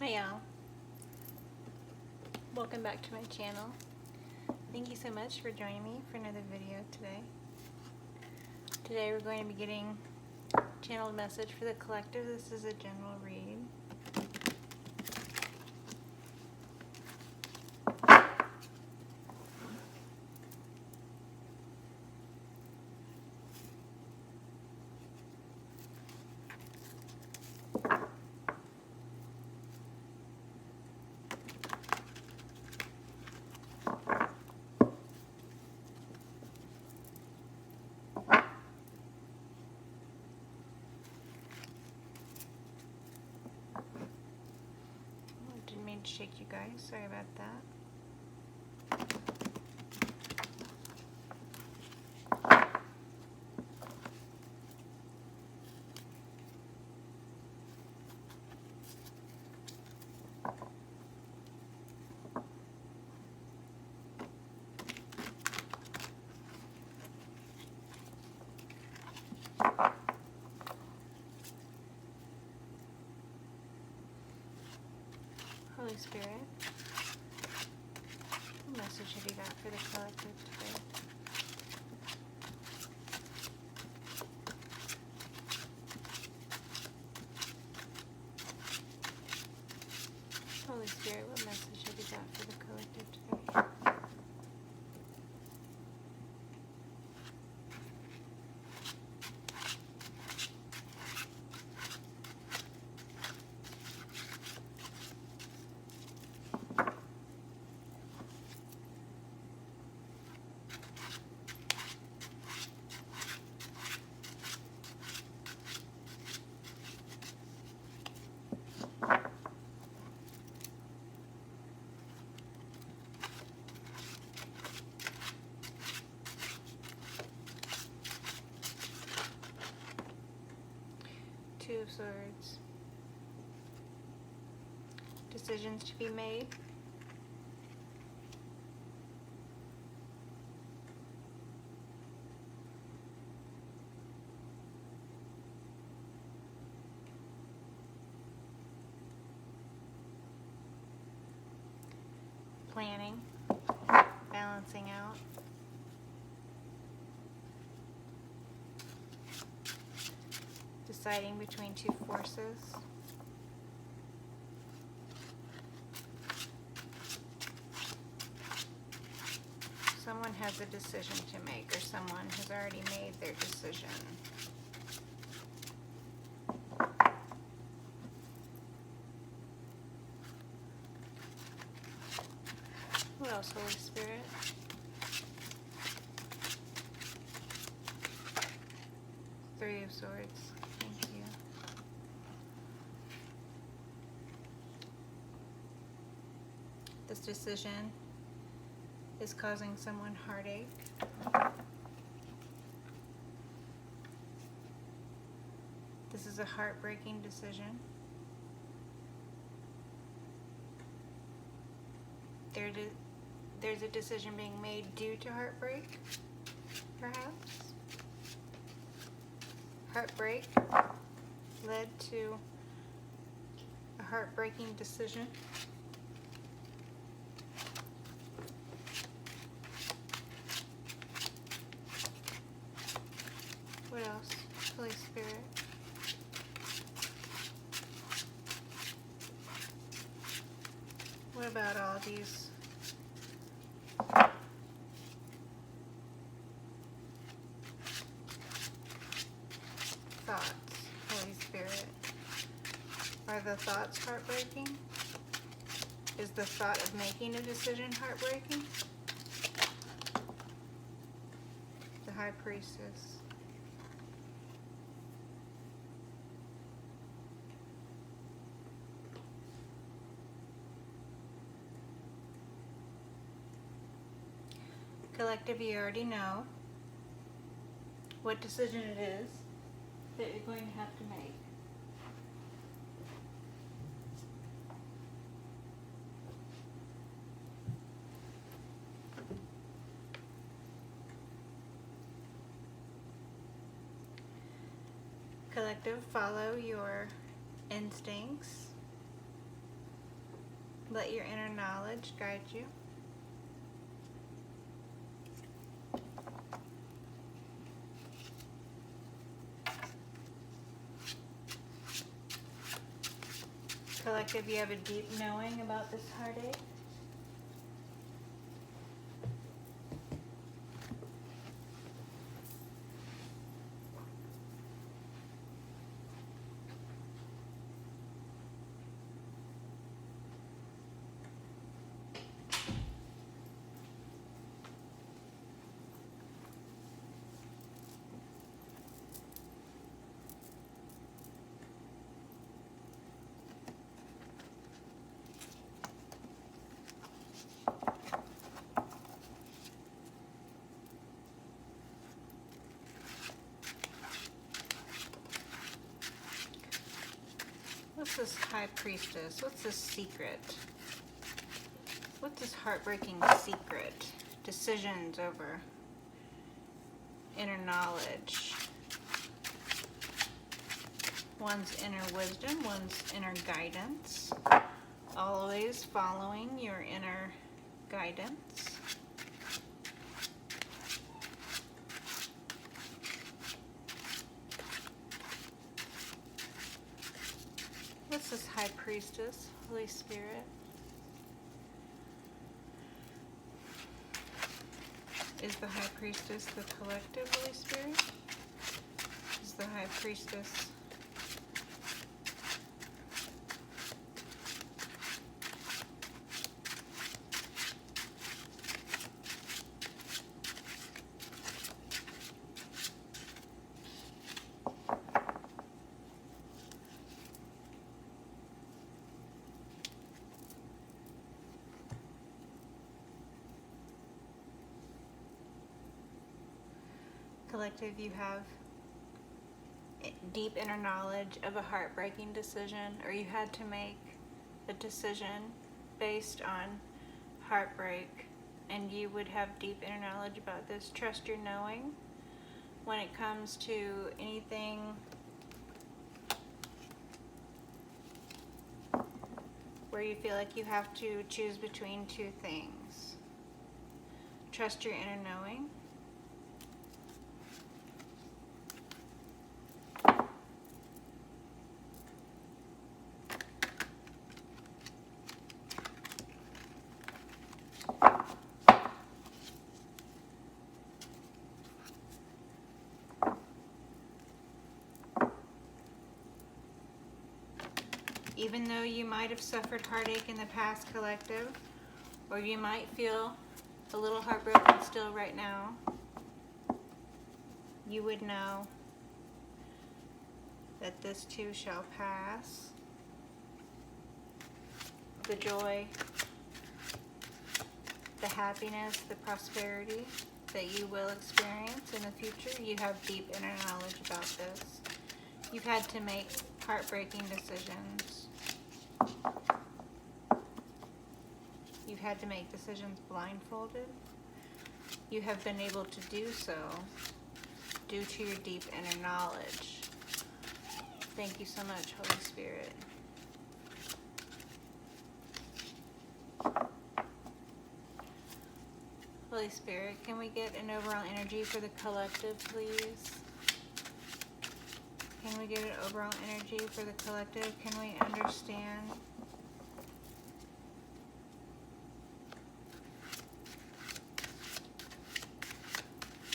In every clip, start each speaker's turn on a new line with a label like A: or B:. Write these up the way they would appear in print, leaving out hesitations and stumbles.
A: Hi y'all, welcome back to my channel. Thank you so much for joining me for another video today. Today we're going to be getting channeled message for the collective. This is a general read. Didn't mean to shake you guys, sorry about that. Holy Spirit, what message have you got for the collective today? Holy Spirit, what message have you got for the collective today? Two of Swords. Decisions to be made. Planning. Balancing out. Deciding between two forces. Someone has a decision to make, or someone has already made their decision. What else, Holy Spirit? Three of Swords. Thank you. This decision is causing someone heartache. This is a heartbreaking decision. There's a decision being made due to heartbreak, perhaps. Heartbreak led to a heartbreaking decision. What else? Holy Spirit. What about all these thoughts, Holy Spirit? Are the thoughts heartbreaking? Is the thought of making a decision heartbreaking? The High Priestess. Collective, you already know what decision it is that you're going to have to make. Collective, follow your instincts. Let your inner knowledge guide you. Collective, you have a deep knowing about this heartache. What's this High Priestess? What's this secret? What's this heartbreaking secret? Decisions over inner knowledge. One's inner wisdom, one's inner guidance. Always following your inner guidance. What's this High Priestess, Holy Spirit? Is the High Priestess the collective, Holy Spirit? Is the High Priestess collective, you have deep inner knowledge of a heartbreaking decision, or you had to make a decision based on heartbreak, and you would have deep inner knowledge about this. Trust your knowing when it comes to anything where you feel like you have to choose between two things. Trust your inner knowing. Even though you might have suffered heartache in the past, collective, or you might feel a little heartbroken still right now, you would know that this too shall pass. The joy, the happiness, the prosperity that you will experience in the future, you have deep inner knowledge about this. You've had to make heartbreaking decisions. You've had to make decisions blindfolded. You have been able to do so due to your deep inner knowledge. Thank you so much, Holy Spirit. Holy Spirit, can we get an overall energy for the collective, please? Can we get an overall energy for the collective? Can we understand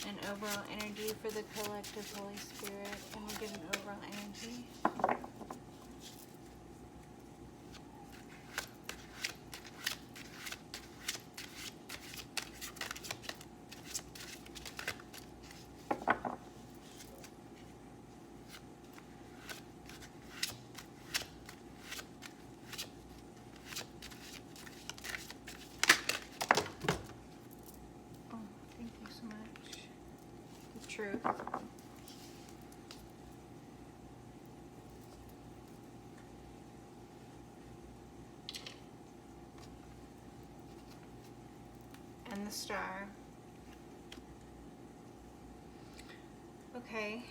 A: an overall energy for the collective, Holy Spirit? Can we get an overall energy? Truth. And the star. Okay,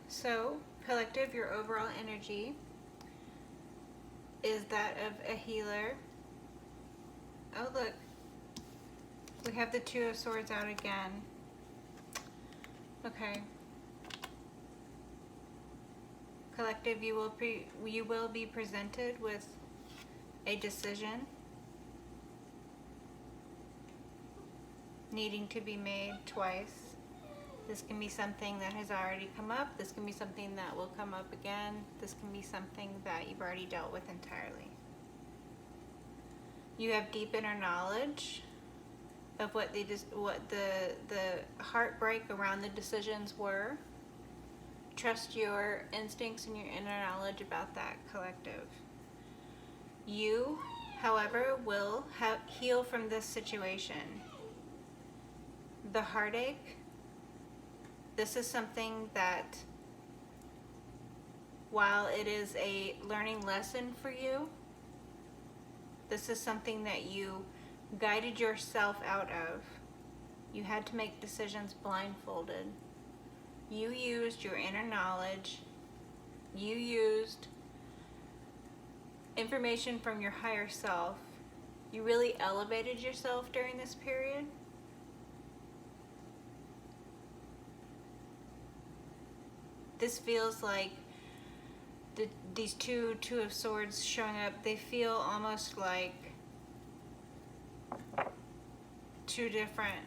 A: so collective, your overall energy is that of a healer Oh, look. We have the Two of Swords out again. Okay. Collective, you will be presented with a decision needing to be made twice. This can be something that has already come up. This can be something that will come up again. This can be something that you've already dealt with entirely. You have deep inner knowledge of what the heartbreak around the decisions were. Trust your instincts and your inner knowledge about that, collective. You, however, will heal from this situation. The heartache, this is something that, while it is a learning lesson for you, this is something that you guided yourself out of. You had to make decisions blindfolded. You used your inner knowledge. You used information from your higher self. You really elevated yourself during this period. This feels like these two of Swords showing up, they feel almost like two different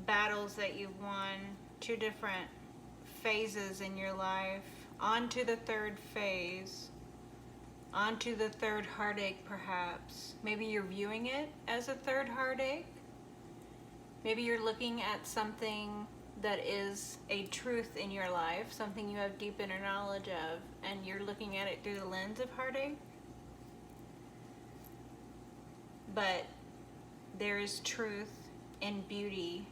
A: battles that you've won, two different phases in your life, on to the third phase, on to the third heartache perhaps. Maybe you're viewing it as a third heartache. Maybe you're looking at something that is a truth in your life, something you have deep inner knowledge of, and you're looking at it through the lens of heartache. But there is truth in beauty,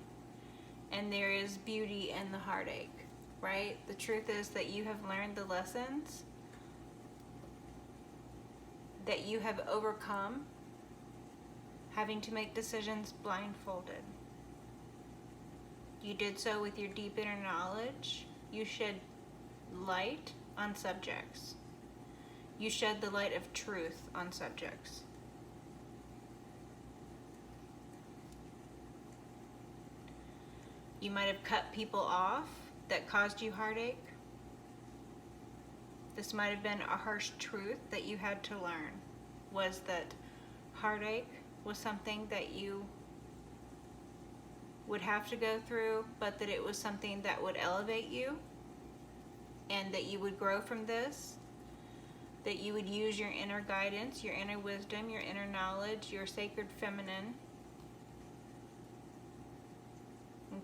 A: and there is beauty in the heartache, right? The truth is that you have learned the lessons, that you have overcome having to make decisions blindfolded. You did so with your deep inner knowledge. You shed light on subjects. You shed the light of truth on subjects. You might have cut people off that caused you heartache. This might have been a harsh truth that you had to learn, was that heartache was something that you would have to go through, but that it was something that would elevate you, and that you would grow from this, that you would use your inner guidance, your inner wisdom, your inner knowledge, your sacred feminine.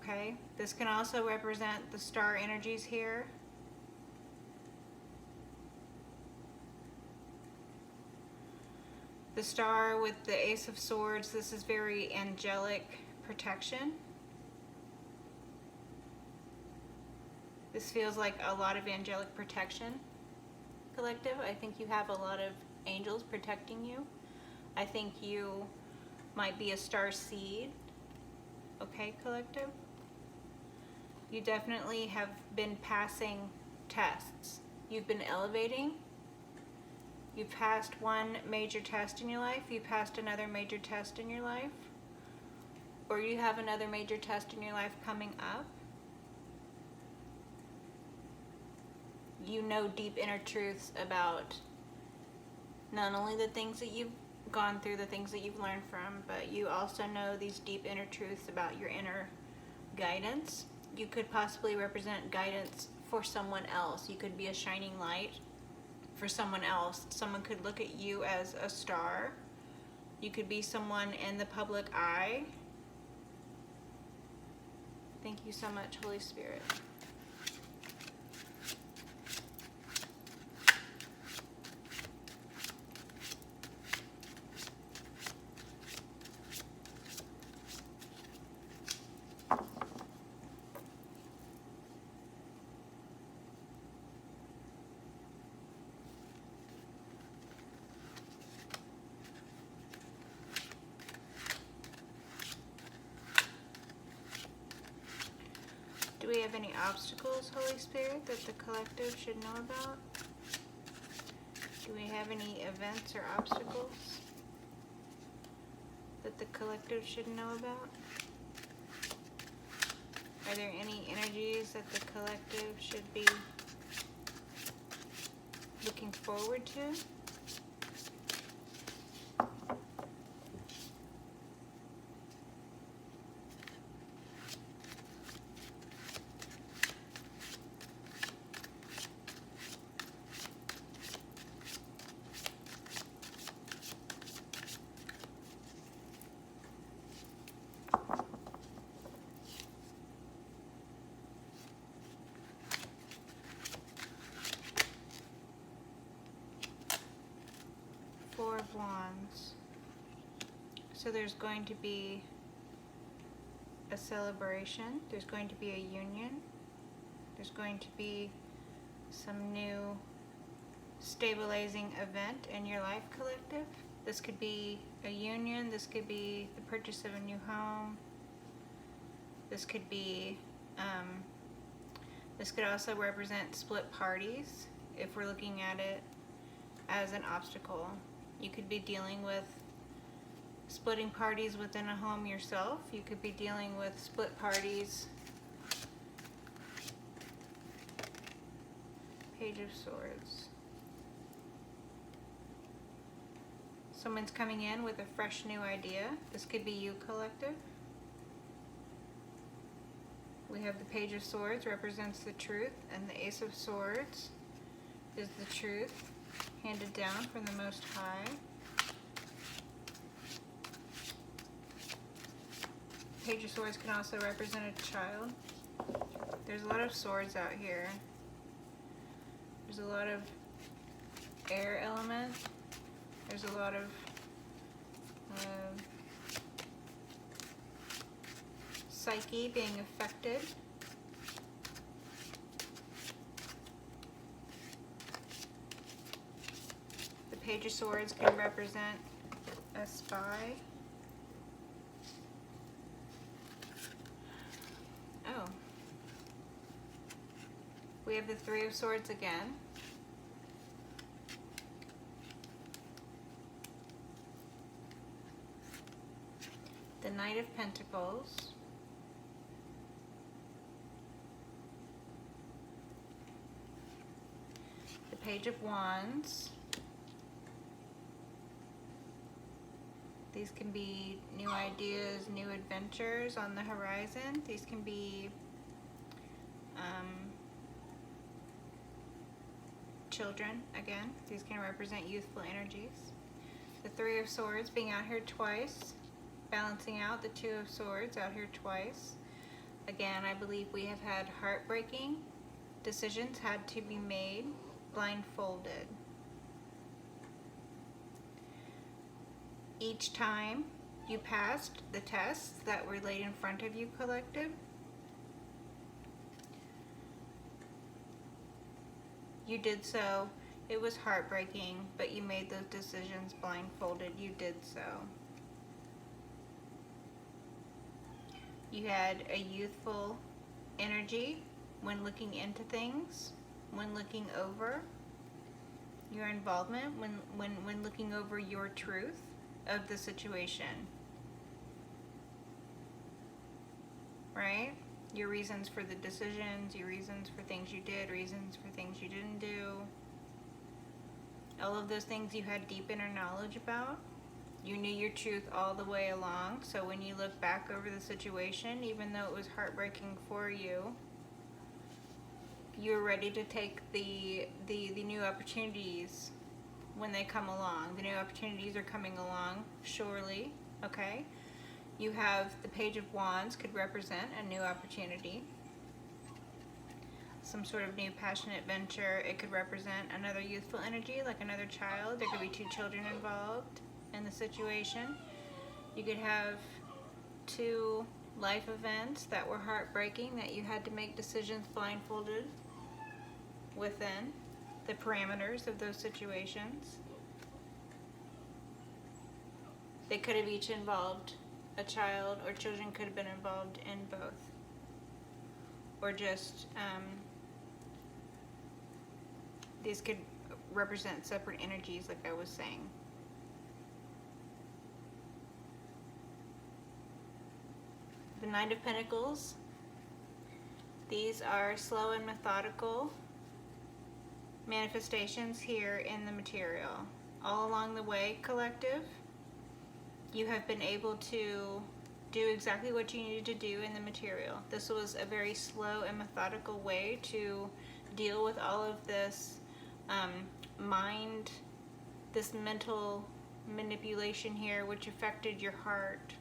A: Okay, this can also represent the star energies here. The star with the Ace of Swords, this is very angelic protection. This feels like a lot of angelic protection, collective. I think you have a lot of angels protecting you. I think you might be a star seed. Okay, collective? You definitely have been passing tests. You've been elevating. You passed one major test in your life. You passed another major test in your life. Or you have another major test in your life coming up. You know deep inner truths about not only the things that you've gone through, the things that you've learned from, but you also know these deep inner truths about your inner guidance. You could possibly represent guidance for someone else. You could be a shining light for someone else. Someone could look at you as a star. You could be someone in the public eye. Thank you so much, Holy Spirit. Do we have any obstacles, Holy Spirit, that the collective should know about? Do we have any events or obstacles? that the collective should know about? Are there any energies that the collective should be looking forward to? Four of Wands. So there's going to be a celebration. There's going to be a union. There's going to be some new stabilizing event in your life, collective. This could be a union. This could be the purchase of a new home. This could be, this could also represent split parties if we're looking at it as an obstacle. You could be dealing with splitting parties within a home yourself. You could be dealing with split parties. Page of Swords. Someone's coming in with a fresh new idea. This could be you, collective. We have the Page of Swords, represents the truth, and the Ace of Swords is the truth handed down from the Most High. Page of Swords can also represent a child. There's a lot of swords out here. There's a lot of air element. There's a lot of psyche being affected. The Page of Swords can represent a spy. Oh. We have the Three of Swords again. The Knight of Pentacles. The Page of Wands. These can be new ideas, new adventures on the horizon. These can be children, again. These can represent youthful energies. The Three of Swords being out here twice, balancing out the Two of Swords out here twice. Again, I believe we have had heartbreaking decisions had to be made blindfolded. Each time you passed the tests that were laid in front of you, collective, you did so. It was heartbreaking, but you made those decisions blindfolded. You did so. You had a youthful energy when looking into things, when looking over your involvement, when looking over your truth of the situation. Right? Your reasons for the decisions, your reasons for things you did, reasons for things you didn't do. All of those things you had deep inner knowledge about. You knew your truth all the way along, so when you look back over the situation, even though it was heartbreaking for you, you're ready to take the new opportunities when they come along. The new opportunities are coming along, surely, okay? You have the Page of Wands could represent a new opportunity. Some sort of new passionate venture. It could represent another youthful energy, like another child. There could be two children involved in the situation. You could have two life events that were heartbreaking that you had to make decisions blindfolded within the parameters of those situations. They could have each involved a child, or children could have been involved in both. Or just, these could represent separate energies, like I was saying. Knight of Pentacles. These are slow and methodical manifestations here in the material. All along the way, collective, you have been able to do exactly what you needed to do in the material. This was a very slow and methodical way to deal with all of this this mental manipulation here, which affected your heart.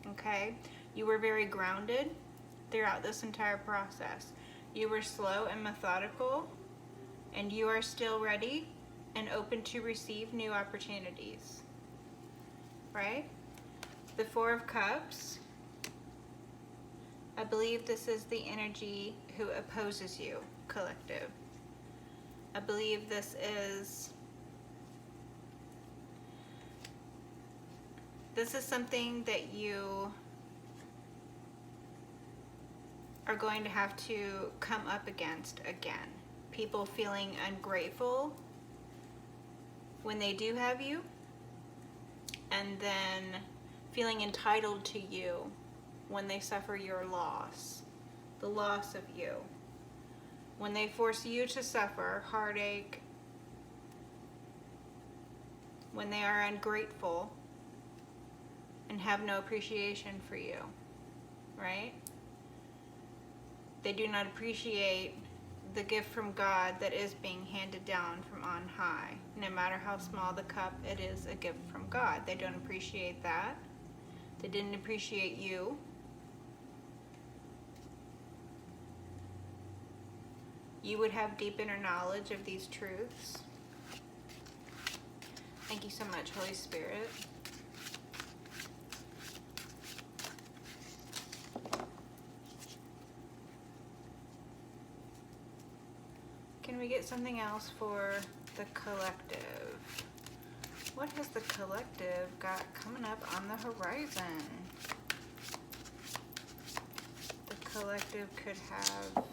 A: Okay? You were very grounded throughout this entire process. You were slow and methodical, and you are still ready and open to receive new opportunities. Right? The Four of Cups. I believe this is the energy who opposes you, collective. I believe this is something that you are going to have to come up against again. People feeling ungrateful when they do have you, and then feeling entitled to you when they suffer your loss, the loss of you. When they force you to suffer heartache, when they are ungrateful and have no appreciation for you, right? They do not appreciate the gift from God that is being handed down from on high. No matter how small the cup, it is a gift from God. They don't appreciate that. They didn't appreciate you. You would have deep inner knowledge of these truths. Thank you so much, Holy Spirit. Can we get something else for the collective? What has the collective got coming up on the horizon? The collective could have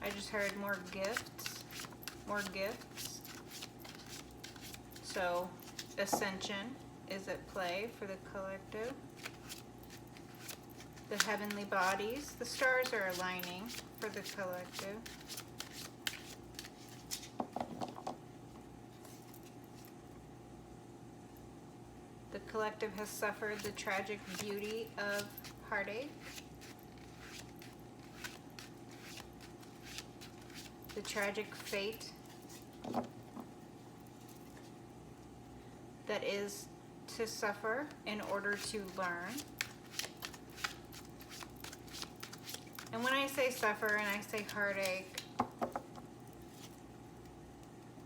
A: I just heard more gifts, more gifts. So ascension is at play for the collective. The heavenly bodies, the stars are aligning for the collective. The collective has suffered the tragic beauty of heartache. The tragic fate that is to suffer in order to learn. And when I say suffer and I say heartache,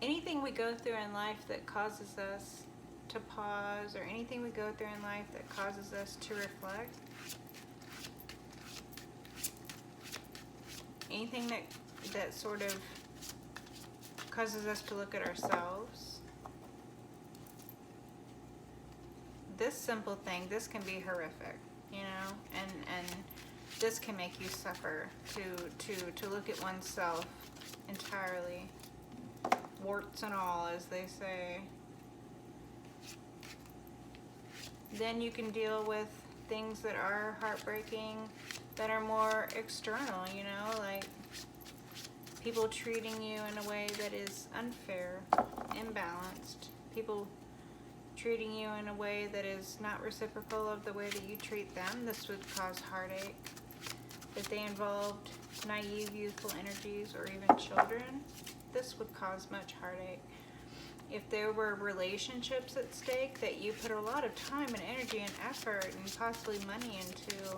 A: anything we go through in life that causes us to pause, or anything we go through in life that causes us to reflect, anything that sort of causes us to look at ourselves, this simple thing, this can be horrific, you know, and this can make you suffer to look at oneself entirely, warts and all, as they say. Then you can deal with things that are heartbreaking, that are more external, you know, like people treating you in a way that is unfair, imbalanced, people treating you in a way that is not reciprocal of the way that you treat them. This would cause heartache. If they involved naive, youthful energies, or even children, this would cause much heartache. If there were relationships at stake that you put a lot of time and energy and effort and possibly money into,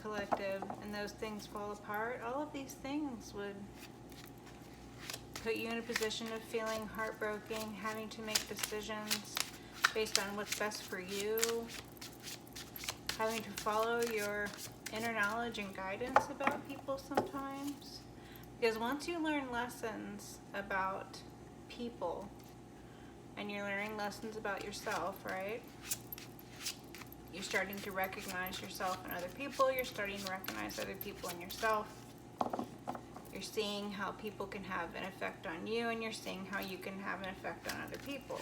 A: collective, and those things fall apart, all of these things would put you in a position of feeling heartbroken, having to make decisions based on what's best for you, having to follow your inner knowledge and guidance about people sometimes. Because once you learn lessons about people, and you're learning lessons about yourself, right? You're starting to recognize yourself in other people. You're starting to recognize other people in yourself. You're seeing how people can have an effect on you, and you're seeing how you can have an effect on other people.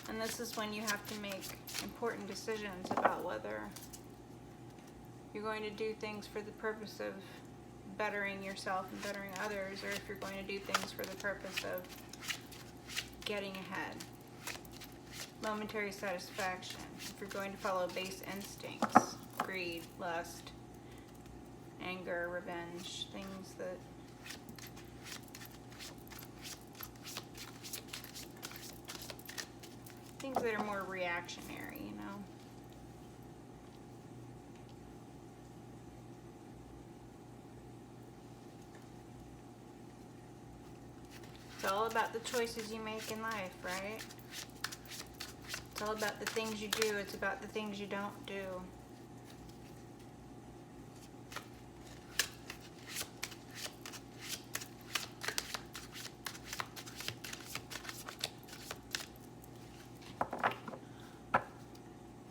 A: And this is when you have to make important decisions about whether you're going to do things for the purpose of bettering yourself and bettering others, or if you're going to do things for the purpose of getting ahead. Momentary satisfaction. If you're going to follow base instincts, greed, lust, anger, revenge, things that are more reactionary, you know. It's all about the choices you make in life, right? It's all about the things you do. It's about the things you don't do.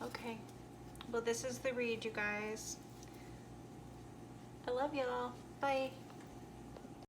A: Okay. Well, this is the read, you guys. I love y'all. Bye.